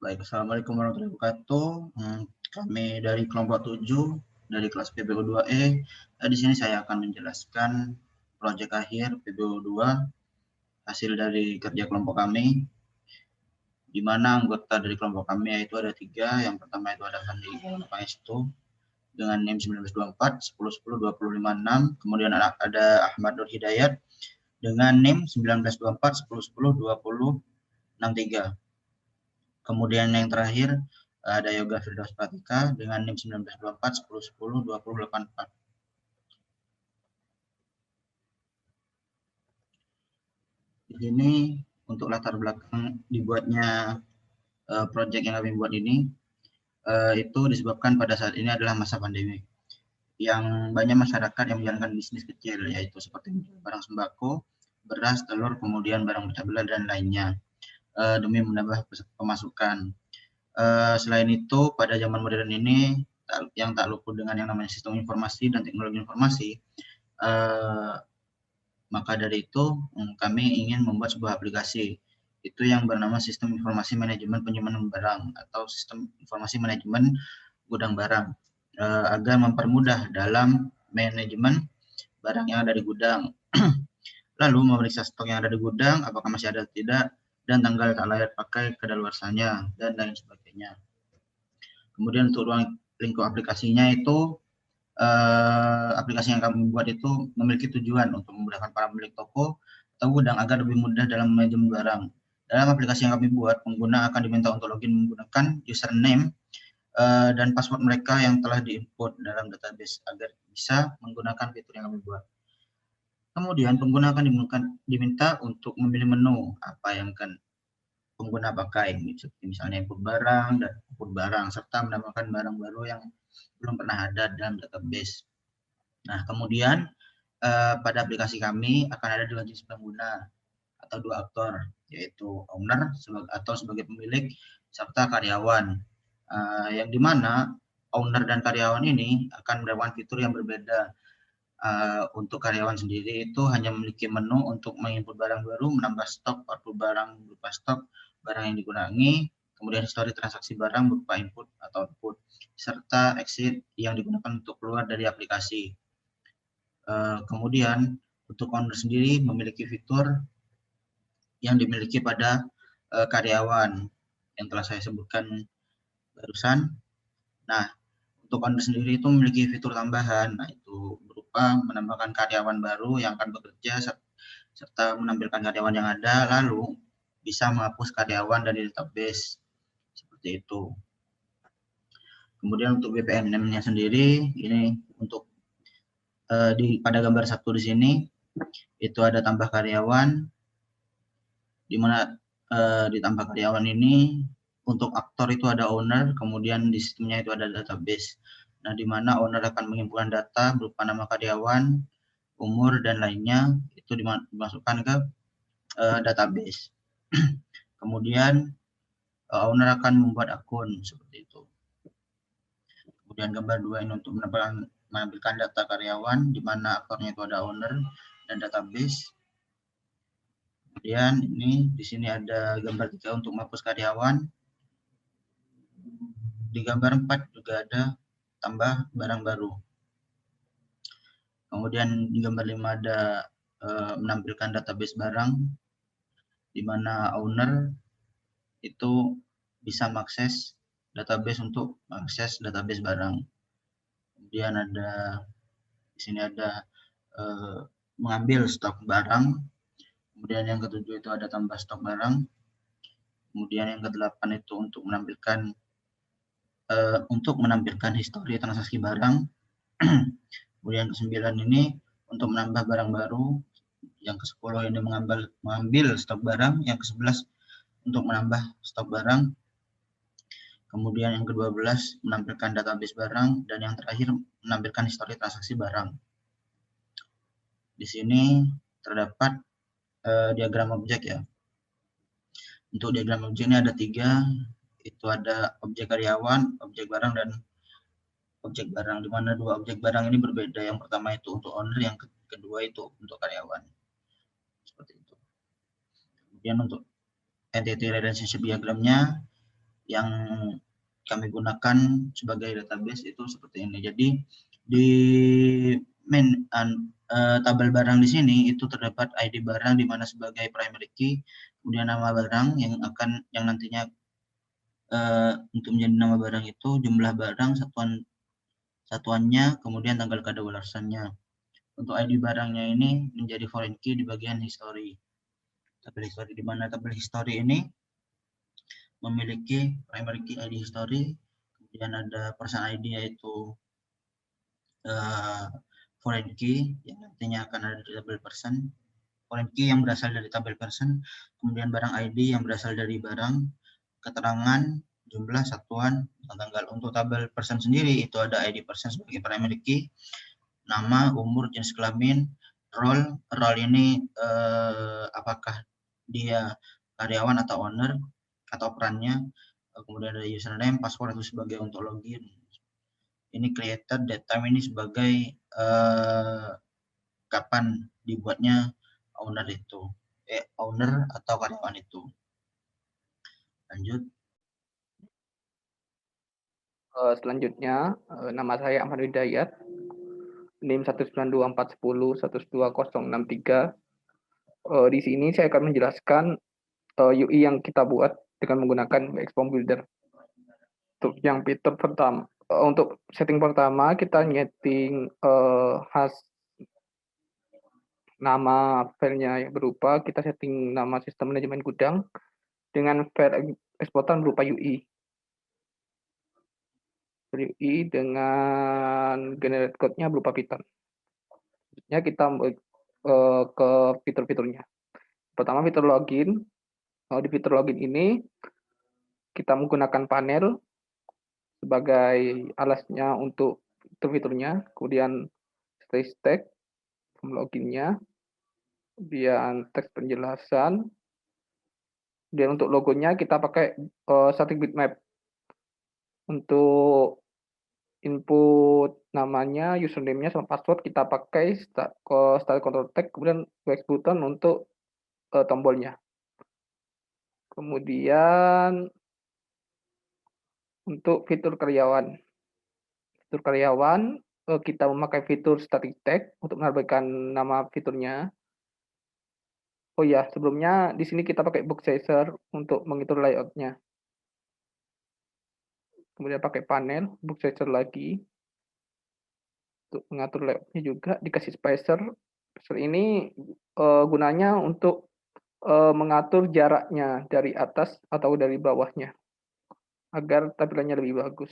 Baik, Assalamualaikum warahmatullahi wabarakatuh. Kami dari kelompok 7 dari kelas PBO 2E. Di sini saya akan menjelaskan proyek akhir PBO 2 hasil dari kerja kelompok kami, di mana anggota dari kelompok kami yaitu ada 3. Yang pertama itu ada Fandi Pangestu dengan NIM 1924 1010 2056. Kemudian ada Ahmad Nur Hidayat dengan NIM 1924 1010 2063. Kemudian yang terakhir ada Yoga Firdaus Pratika dengan NIM 1924 1010 2084. Di sini untuk latar belakang dibuatnya proyek yang kami buat ini itu disebabkan pada saat ini adalah masa pandemi yang banyak masyarakat yang menjalankan bisnis kecil, yaitu seperti barang sembako, beras, telur, kemudian barang pecah belah dan lainnya demi menambah pemasukan. Selain itu, pada zaman modern ini yang tak luput dengan yang namanya sistem informasi dan teknologi informasi, maka dari itu kami ingin membuat sebuah aplikasi itu yang bernama Sistem Informasi Manajemen Penyimpanan Barang atau Sistem Informasi Manajemen Gudang Barang agar mempermudah dalam manajemen barang yang ada di gudang. Lalu memeriksa stok yang ada di gudang, apakah masih ada atau tidak, dan tanggal tak layak pakai kadaluarsanya, dan lain sebagainya. Kemudian untuk ruang lingkup aplikasinya itu, aplikasi yang kami buat itu memiliki tujuan untuk memudahkan para pemilik toko atau gudang agar lebih mudah dalam manajemen barang. Dalam aplikasi yang kami buat, pengguna akan diminta untuk login menggunakan username dan password mereka yang telah diinput dalam database agar bisa menggunakan fitur yang kami buat. Kemudian pengguna akan diminta untuk memilih menu apa yang akan pengguna pakai, misalnya input barang dan output barang, serta menambahkan barang baru yang belum pernah ada dalam database. Nah, kemudian pada aplikasi kami akan ada 2 jenis pengguna atau 2 aktor, yaitu owner atau sebagai pemilik serta karyawan, yang dimana owner dan karyawan ini akan mendapatkan fitur yang berbeda. Untuk karyawan sendiri itu hanya memiliki menu untuk menginput barang baru, menambah stok, output barang berupa stok, barang yang dikurangi, kemudian histori transaksi barang berupa input atau output, serta exit yang digunakan untuk keluar dari aplikasi. Kemudian untuk owner sendiri memiliki fitur yang dimiliki pada karyawan yang telah saya sebutkan barusan. Nah, untuk owner sendiri itu memiliki fitur tambahan, nah itu berupa menambahkan karyawan baru yang akan bekerja serta menampilkan karyawan yang ada, lalu bisa menghapus karyawan dari database seperti itu. Kemudian untuk BPNM-nya sendiri, ini untuk pada gambar 1 di sini itu ada tambah karyawan, di mana ditambah karyawan ini untuk aktor itu ada owner, kemudian di sistemnya itu ada database. Nah, di mana owner akan menginputkan data berupa nama karyawan, umur, dan lainnya, itu dimasukkan ke database. Kemudian owner akan membuat akun seperti itu. Kemudian gambar 2 ini untuk menampilkan data karyawan, di mana aktornya itu ada owner dan database. Kemudian ini di sini ada gambar 3 untuk menghapus karyawan. Di gambar 4 juga ada tambah barang baru. Kemudian di gambar 5 ada menampilkan database barang, di mana owner itu bisa mengakses database untuk mengakses database barang. Kemudian ada di sini ada mengambil stok barang. Kemudian yang ke-7 itu ada tambah stok barang. Kemudian yang ke-8 itu untuk menampilkan histori transaksi barang. Kemudian ke-9 ini untuk menambah barang baru. Yang ke-10 ini mengambil stok barang. Yang ke-11 untuk menambah stok barang. Kemudian yang ke-12 menampilkan database barang, dan yang terakhir menampilkan histori transaksi barang. Di sini terdapat diagram objek ya. Untuk diagram objek ini ada 3, itu ada objek karyawan, objek barang, dan objek barang, di mana 2 objek barang ini berbeda. Yang pertama itu untuk owner, yang kedua itu untuk karyawan. Seperti itu. Kemudian untuk entity relationship diagramnya, yang kami gunakan sebagai database itu seperti ini. Jadi di tabel barang di sini itu terdapat ID barang di mana sebagai primary key, kemudian nama barang yang nantinya untuk menjadi nama barang itu jumlah barang satuannya, kemudian tanggal kadaluarsanya. Untuk ID barangnya ini menjadi foreign key di bagian history. Tabel history, di mana tabel history ini memiliki primary key ID history, kemudian ada person ID yaitu foreign key yang nantinya akan ada di tabel person, foreign key yang berasal dari tabel person, kemudian barang ID yang berasal dari barang, keterangan, jumlah, satuan, dan tanggal. Untuk tabel person sendiri itu ada ID person sebagai primary key, nama, umur, jenis kelamin, role ini apakah dia karyawan atau owner atau perannya, kemudian ada username, password itu sebagai untuk login. Ini created, date time ini sebagai kapan dibuatnya owner atau karyawan itu. Lanjut. Selanjutnya, nama saya Ahmad Hidayat, NIM 19241012063. Di sini saya akan menjelaskan UI yang kita buat dengan menggunakan Expo Builder. Untuk yang fitur pertama, untuk setting pertama kita nyeting nama filenya yang berupa, kita setting nama sistem manajemen gudang dengan file eksportan berupa UI. UI dengan generate code-nya berupa Python. Selanjutnya kita ke fitur-fiturnya. Pertama fitur login. Di fitur login ini kita menggunakan panel sebagai alasnya untuk fitur-fiturnya. Kemudian stack loginnya, kemudian teks penjelasan. Dan untuk logonya kita pakai static bitmap. Untuk input namanya, username-nya sama password kita pakai style control tag, kemudian wax button untuk tombolnya. Kemudian untuk fitur karyawan. Fitur karyawan kita memakai fitur static tag untuk menambahkan nama fiturnya. Oh ya, sebelumnya di sini kita pakai box sizer untuk mengatur layout-nya. Kemudian pakai panel, box sizer lagi. Untuk mengatur layout-nya juga dikasih spacer. Spacer ini gunanya untuk mengatur jaraknya dari atas atau dari bawahnya agar tampilannya lebih bagus.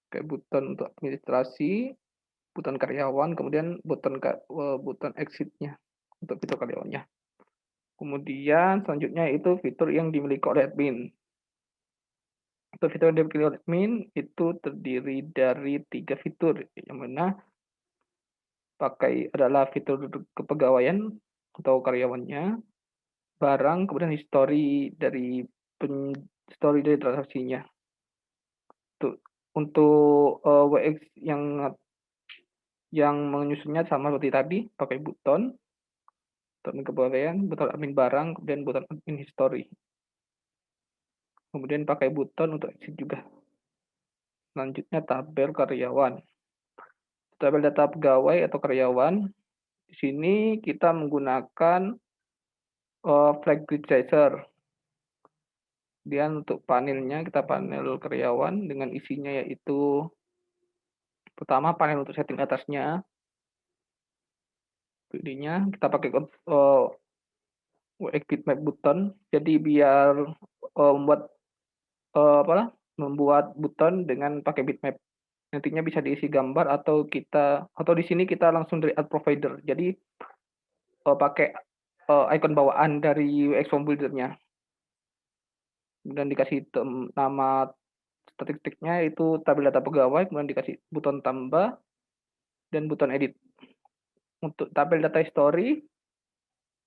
Kayak button untuk administrasi, button karyawan, kemudian button exit-nya untuk fitur karyawannya. Kemudian selanjutnya itu fitur yang dimiliki oleh admin. Untuk fitur yang dimiliki oleh admin itu terdiri dari 3 fitur, yang mana adalah fitur kepegawaian atau karyawannya, barang, kemudian history dari transaksinya. Untuk WX yang menyusunnya sama seperti tadi, pakai button kepegawaian, button admin barang, kemudian button admin history. Kemudian pakai button untuk exit juga. Selanjutnya tabel karyawan. Tabel data pegawai atau karyawan. Di sini kita menggunakan flag grid sizer. Kemudian untuk panelnya kita panel karyawan dengan isinya yaitu pertama panel untuk setting atasnya. Jadinya kita pakai bitmap button. Jadi biar membuat button dengan pakai bitmap. Nantinya bisa diisi gambar atau di sini kita langsung dari ad provider. Jadi pakai icon bawaan dari UX Form Builder-nya. Dan dikasih nama statistiknya itu tabel data pegawai, kemudian dikasih button tambah dan button edit. Untuk tabel data history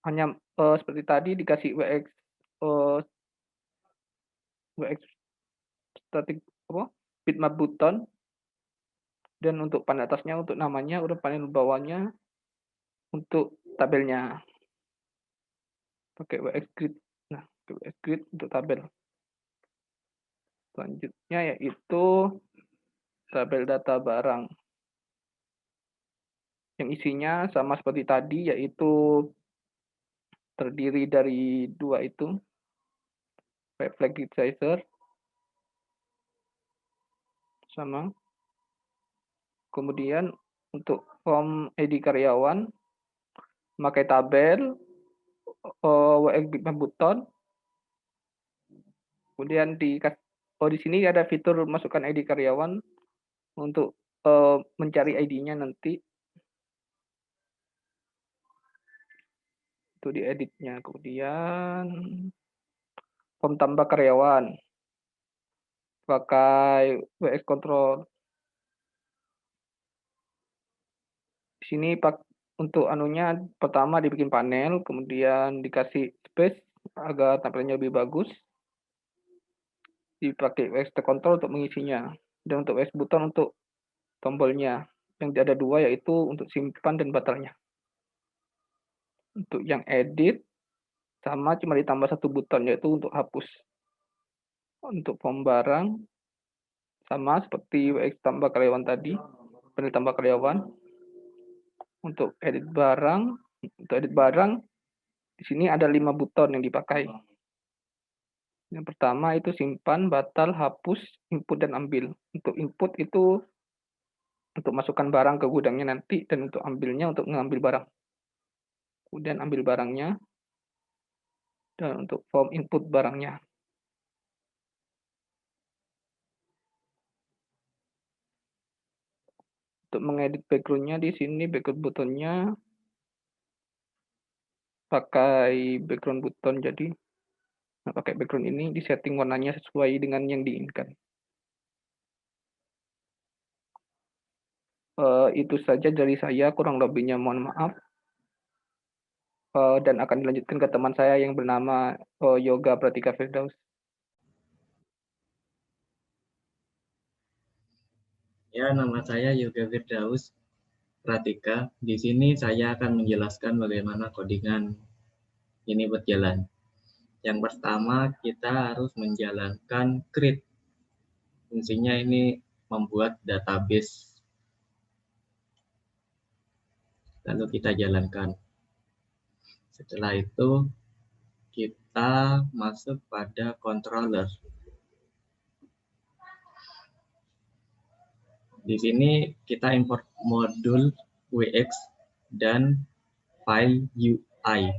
hanya seperti tadi dikasih WX static bitmap button, dan untuk panel atasnya untuk namanya, udah panel bawahnya untuk tabelnya pakai WX grid. Nah, WX grid untuk tabel. Selanjutnya yaitu tabel data barang. Yang isinya sama seperti tadi, yaitu terdiri dari dua itu, flag sizer sama. Kemudian untuk form ID karyawan, memakai tabel, WX Bitmap button. Kemudian di sini ada fitur masukkan ID karyawan untuk mencari ID-nya nanti. Itu dieditnya. Kemudian form tambah karyawan, pakai WX control. Di sini untuk anunya pertama dibikin panel, kemudian dikasih space agar tampilannya lebih bagus. Dipakai WX control untuk mengisinya, dan untuk WX button untuk tombolnya. Yang ada dua, yaitu untuk simpan dan batalnya. Untuk yang edit sama cuma ditambah satu button, yaitu untuk hapus. Untuk form barang sama seperti WX tambah karyawan tadi, panel tambah karyawan. Untuk edit barang, di sini ada 5 button yang dipakai. Yang pertama itu simpan, batal, hapus, input, dan ambil. Untuk input itu untuk masukkan barang ke gudangnya nanti, dan untuk ambilnya untuk mengambil barang. Kemudian ambil barangnya, dan untuk form input barangnya. Untuk mengedit background-nya di sini, background buttonnya pakai background button, jadi pakai background ini disetting warnanya sesuai dengan yang diinginkan. Itu saja dari saya, kurang lebihnya mohon maaf. Dan akan dilanjutkan ke teman saya yang bernama Yoga Pratika Firdaus. Ya, nama saya Yoga Firdaus Pratika. Di sini saya akan menjelaskan bagaimana codingan ini berjalan. Yang pertama, kita harus menjalankan create. Fungsinya ini membuat database. Lalu kita jalankan. Setelah itu, kita masuk pada controller. Di sini kita import modul WX dan file UI.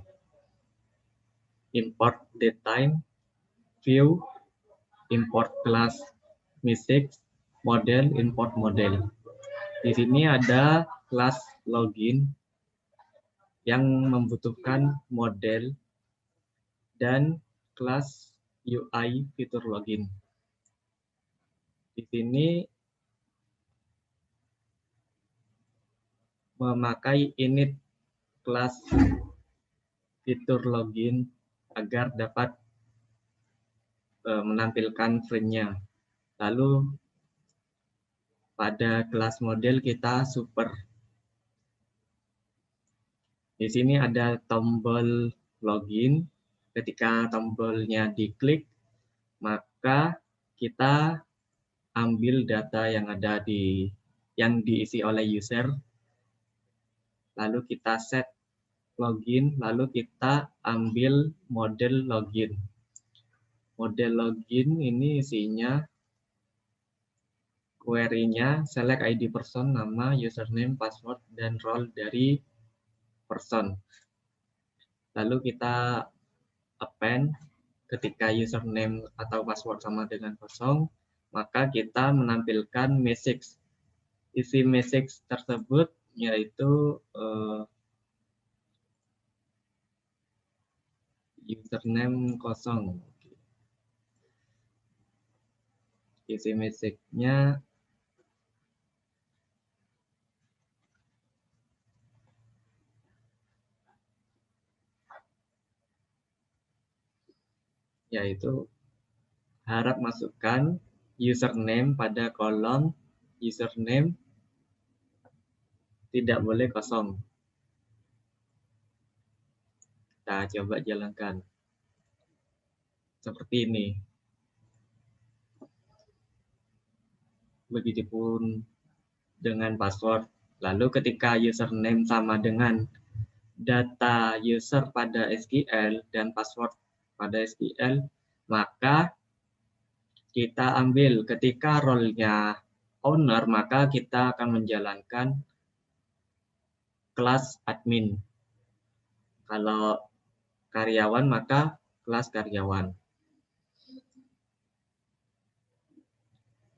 Import datetime, view, import class message, model, import model. Di sini ada kelas login yang membutuhkan model dan kelas UI fitur login. Di sini memakai init kelas fitur login agar dapat menampilkan frame-nya. Lalu pada kelas model kita super. Di sini ada tombol login. Ketika tombolnya diklik, maka kita ambil data yang ada yang diisi oleh user. Lalu kita set login, lalu kita ambil model login. Model login ini isinya query-nya select ID person, nama, username, password, dan role dari person. Lalu kita append ketika username atau password sama dengan kosong, maka kita menampilkan message. Isi message tersebut yaitu username kosong. Isi message-nya yaitu harap masukkan username pada kolom username, tidak boleh kosong. Kita coba jalankan. Seperti ini. begitupun dengan password. Lalu ketika username sama dengan data user pada SQL dan password pada SQL, maka kita ambil ketika role-nya owner, maka kita akan menjalankan kelas admin. Kalau karyawan, maka kelas karyawan.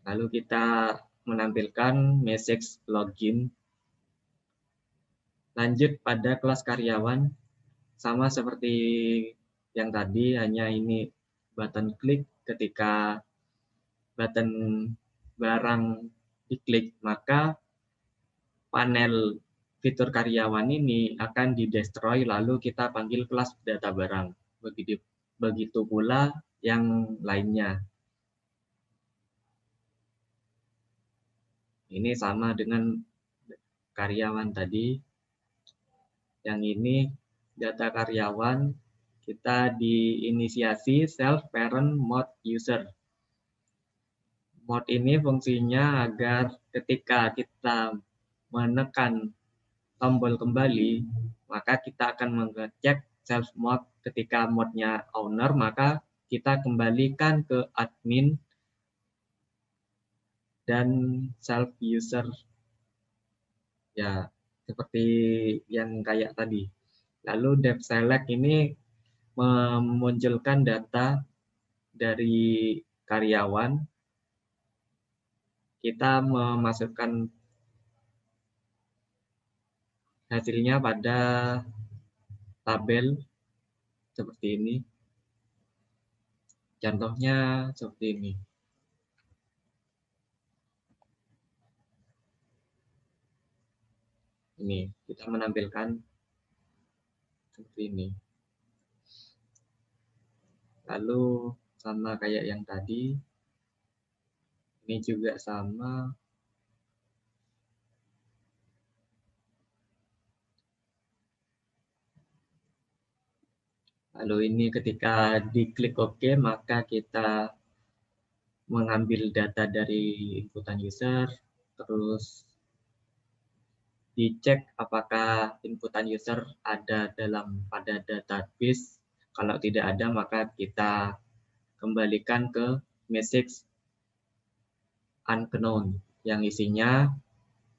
Lalu kita menampilkan message login. Lanjut pada kelas karyawan, sama seperti yang tadi, hanya ini button klik. Ketika button barang diklik, maka panel fitur karyawan ini akan di-destroy, lalu kita panggil kelas data barang. Begitu pula yang lainnya. Ini sama dengan karyawan tadi. Yang ini data karyawan, kita diinisiasi self parent mode user. Mode ini fungsinya agar ketika kita menekan tombol kembali, maka kita akan mengecek self mode. Ketika mode-nya owner, maka kita kembalikan ke admin dan self user. Ya, seperti yang kayak tadi. Lalu dev select ini memunculkan data dari karyawan. Kita memasukkan hasilnya pada tabel seperti ini. Contohnya seperti ini. Ini kita menampilkan seperti ini. Lalu sama kayak yang tadi, ini juga sama. Lalu ini ketika diklik OK, maka kita mengambil data dari inputan user, terus dicek apakah inputan user ada pada database. Kalau tidak ada, maka kita kembalikan ke message unknown yang isinya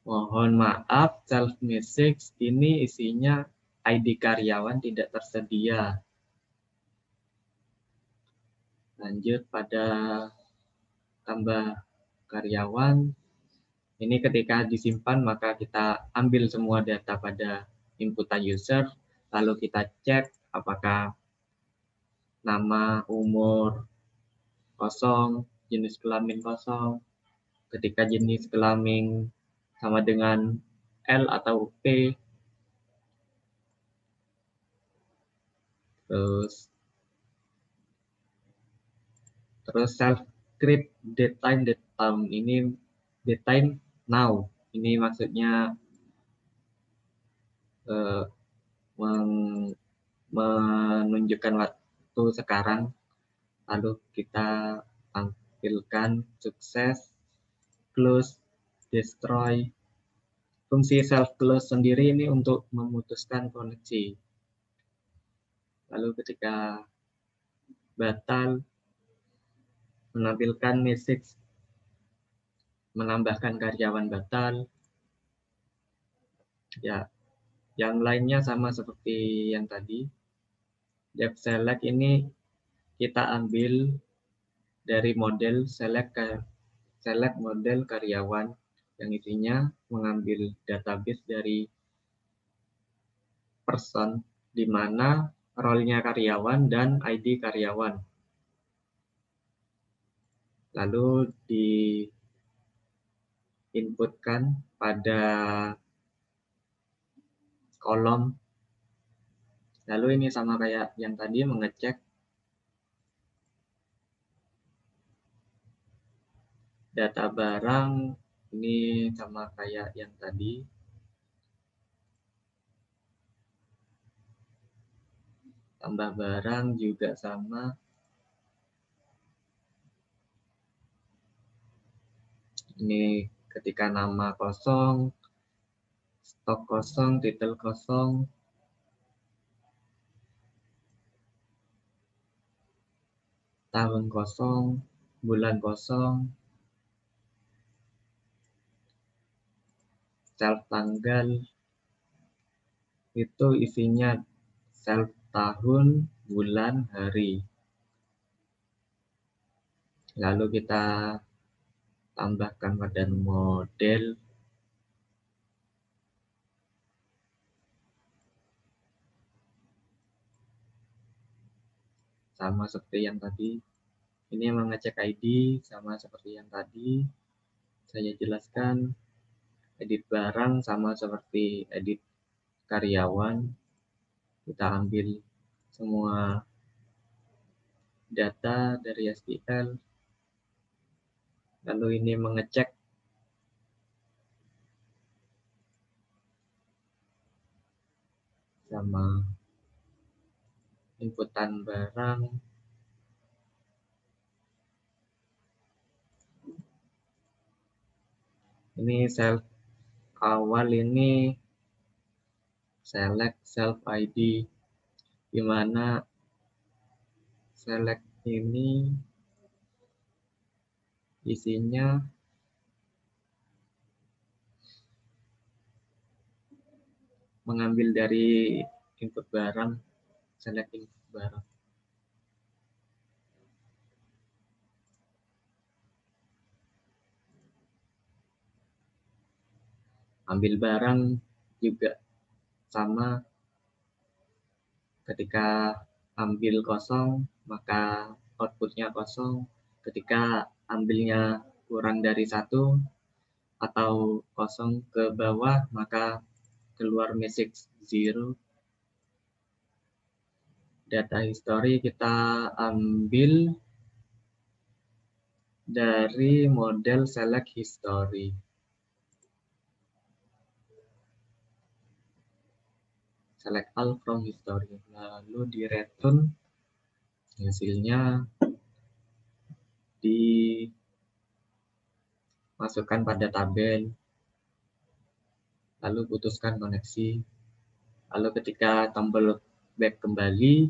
mohon maaf, self message ini isinya ID karyawan tidak tersedia. Lanjut pada tambah karyawan. Ini ketika disimpan, maka kita ambil semua data pada inputan user, lalu kita cek apakah nama, umur kosong, jenis kelamin kosong. Ketika jenis kelamin sama dengan L atau P, terus self script date time ini date time now. Ini maksudnya menunjukkan waktu sekarang. Lalu kita tampilkan sukses, close, destroy. Fungsi self close sendiri ini untuk memutuskan koneksi. Lalu ketika batal, menampilkan message menambahkan karyawan batal. Ya, yang lainnya sama seperti yang tadi. Dev select ini kita ambil dari model select model karyawan yang isinya mengambil database dari person, di mana role-nya karyawan dan ID karyawan. Lalu diinputkan pada kolom. Lalu ini sama kayak yang tadi, mengecek data barang, ini sama kayak yang tadi. Tambah barang juga sama. Ini ketika nama kosong, stok kosong, titel kosong, tahun kosong, bulan kosong, self tanggal, itu isinya self tahun, bulan, hari. Lalu kita tambahkan pada model. Sama seperti yang tadi. Ini mengecek ID, sama seperti yang tadi. Saya jelaskan, edit barang sama seperti edit karyawan. Kita ambil semua data dari SQL. Lalu ini mengecek sama inputan barang. Ini self awal, ini select self ID, di mana select ini isinya mengambil dari input barang, select input barang. Ambil barang juga sama, ketika ambil kosong maka outputnya kosong, ketika ambilnya kurang dari 1 atau kosong ke bawah maka keluar message 0. Data history kita ambil dari model select history. Select all from history, lalu di return hasilnya dimasukkan pada tabel, lalu putuskan koneksi, lalu ketika tombol back kembali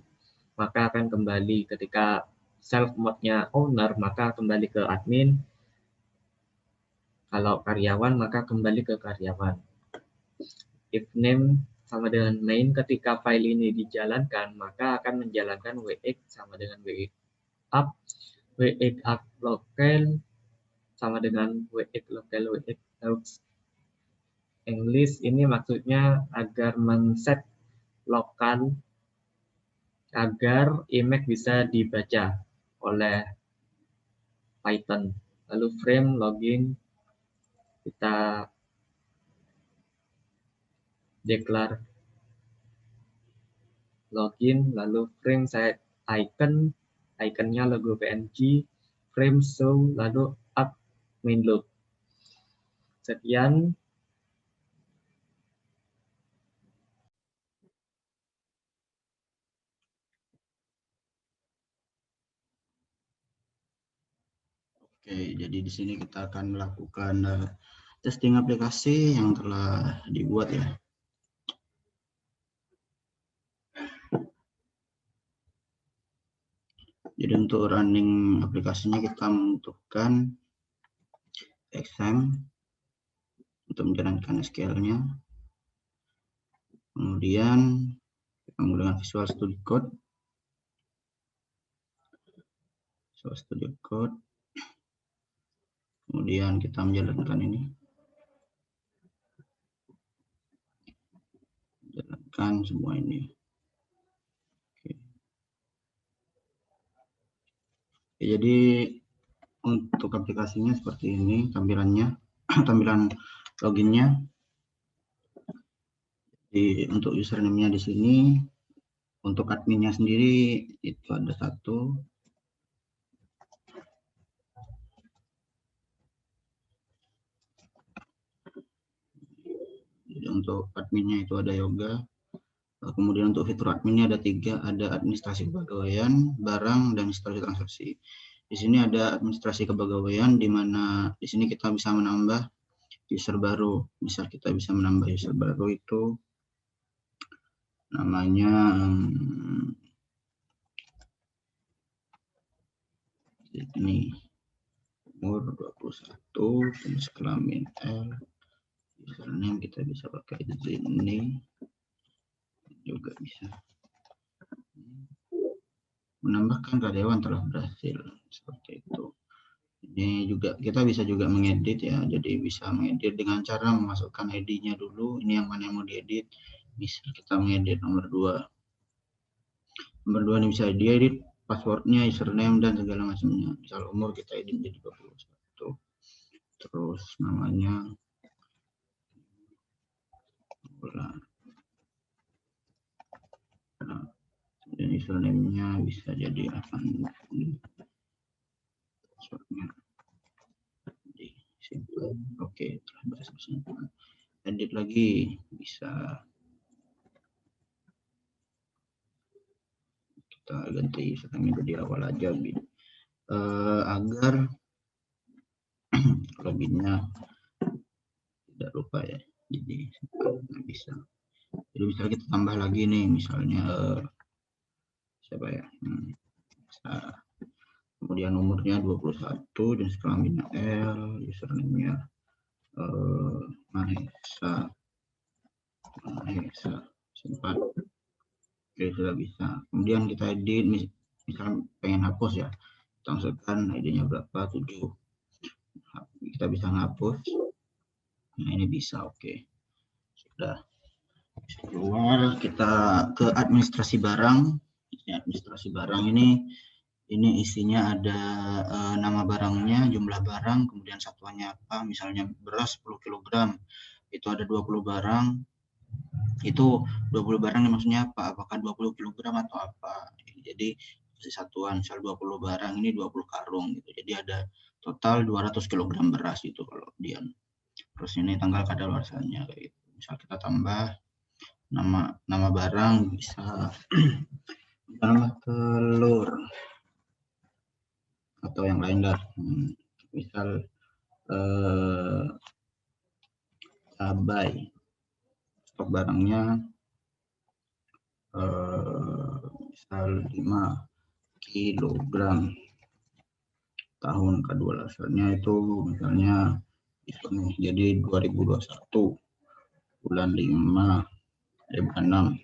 maka akan kembali, ketika self mode-nya owner maka kembali ke admin, kalau karyawan maka kembali ke karyawan. If name sama dengan main, ketika file ini dijalankan maka akan menjalankan wx sama dengan wx up, wx up local sama dengan wx local, wx out. English ini maksudnya agar men-set lokal agar image bisa dibaca oleh Python. Lalu frame login kita declare login, lalu frame set icon, iconnya logo PNG, frame show, lalu up main loop. Sekian. Oke, jadi di sini kita akan melakukan testing aplikasi yang telah dibuat ya. Jadi untuk running aplikasinya kita membutuhkan XAMPP untuk menjalankan SQL-nya. Kemudian kita menggunakan Visual Studio Code. Kemudian kita menjalankan ini. Jalankan semua ini. Jadi untuk aplikasinya seperti ini tampilannya, tampilan loginnya. Untuk username-nya di sini, untuk adminnya sendiri itu ada 1. Jadi untuk adminnya itu ada Yoga. Kemudian untuk fitur adminnya ada 3, ada administrasi kepegawaian, barang, dan histori transaksi. Di sini ada administrasi kepegawaian, di mana di sini kita bisa menambah user baru. Misal kita bisa menambah user baru itu namanya ini, umur 21, jenis kelamin L, username kita bisa pakai di sini, juga bisa menambahkan karyawan telah berhasil, seperti itu. Ini juga kita bisa juga mengedit ya, jadi bisa mengedit dengan cara memasukkan ID-nya dulu. Ini yang mana yang mau diedit. Bisa kita mengedit nomor 2. Nomor 2 ini bisa diedit passwordnya, username dan segala macamnya. Misal umur kita edit jadi 21. Terus namanya bulan. Nah, dan username-nya bisa jadi apa? Passwordnya. Simple. Oke, telah berhasil. Edit lagi bisa. Kita ganti username di awal aja gitu. Agar loginnya tidak lupa ya. Jadi bisa. Jadi misalnya kita tambah lagi nih, misalnya siapa ya? Kemudian nomornya 21, dan kelaminnya L, username-nya Mahesa, simpan. Oke, sudah bisa. Kemudian kita edit, misalnya pengen hapus ya, kita masukkan ID-nya berapa, 7. Kita bisa ngapus. Nah, ini bisa, oke. Sudah. Bisa keluar, kita ke administrasi barang. Administrasi barang ini isinya ada nama barangnya, jumlah barang, kemudian satuannya apa, misalnya beras 10 kg, itu ada 20 barang, itu 20 barang maksudnya apa, apakah 20 kg atau apa, jadi satuan, misal 20 barang ini 20 karung, gitu. Jadi ada total 200 kg beras itu kalau dia. Terus ini tanggal kadaluarsanya, kayak gitu. Misal kita tambah nama barang, bisa tambah telur atau yang lain lah, misal cabai, stok barangnya misal 5 kg, tahun kadaluarsanya itu misalnya jadi 2021 bulan 5 bulan 6,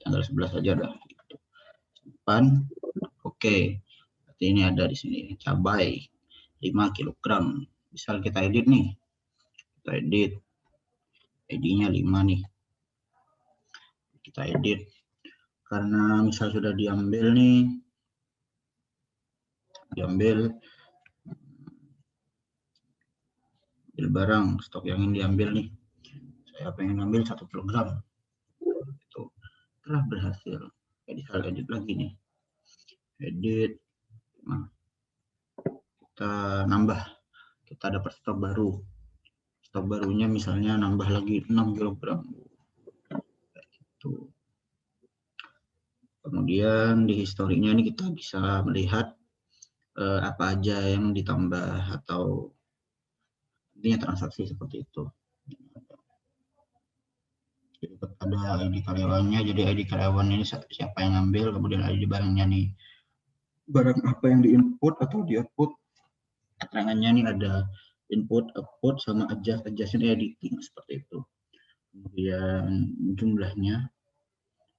tanggal 11 aja dah gitu. Simpan. Oke. Ini ada di sini cabai 5 kg. Misal kita edit nih, kita edit ID-nya 5 nih, kita edit karena misal sudah diambil nih, barang stok yang ingin diambil nih, saya pengen ambil 1 kg, itu telah berhasil. Jadi saya edit lagi nih, edit. Nah, kita nambah, kita dapat stok baru, stok barunya misalnya nambah lagi 6 kg gitu. Kemudian di historinya ini kita bisa melihat apa aja yang ditambah atau intinya transaksi seperti itu. Jadi ada ID karyawannya, jadi ID karyawan ini siapa yang ngambil, kemudian ID barangnya nih, barang apa yang diinput atau di-output, keterangannya nih ada input, output, sama adjustment editing, seperti itu. Kemudian jumlahnya,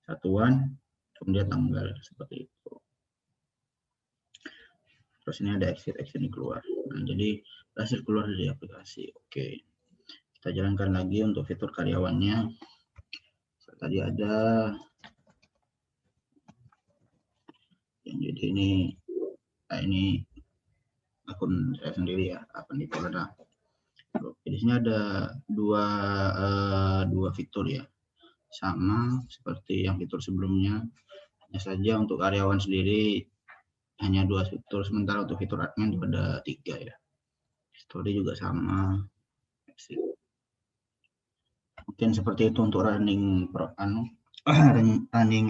satuan, kemudian tanggal, seperti itu. Terus ini ada exit ini keluar. Nah, jadi hasil keluar dari aplikasi. Oke, kita jalankan lagi untuk fitur karyawannya. Tadi ada yang jadi ini, ini akun saya sendiri ya, akun di Polda. Di sini ada dua fitur ya, sama seperti yang fitur sebelumnya. Hanya saja untuk karyawan sendiri hanya 2 fitur, sementara untuk fitur admin itu ada 3 ya. Story juga sama. Mungkin seperti itu untuk running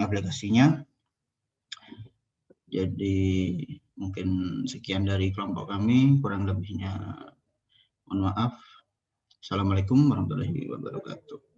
aplikasinya. Jadi Mungkin sekian dari kelompok kami, kurang lebihnya mohon maaf. Assalamualaikum warahmatullahi wabarakatuh.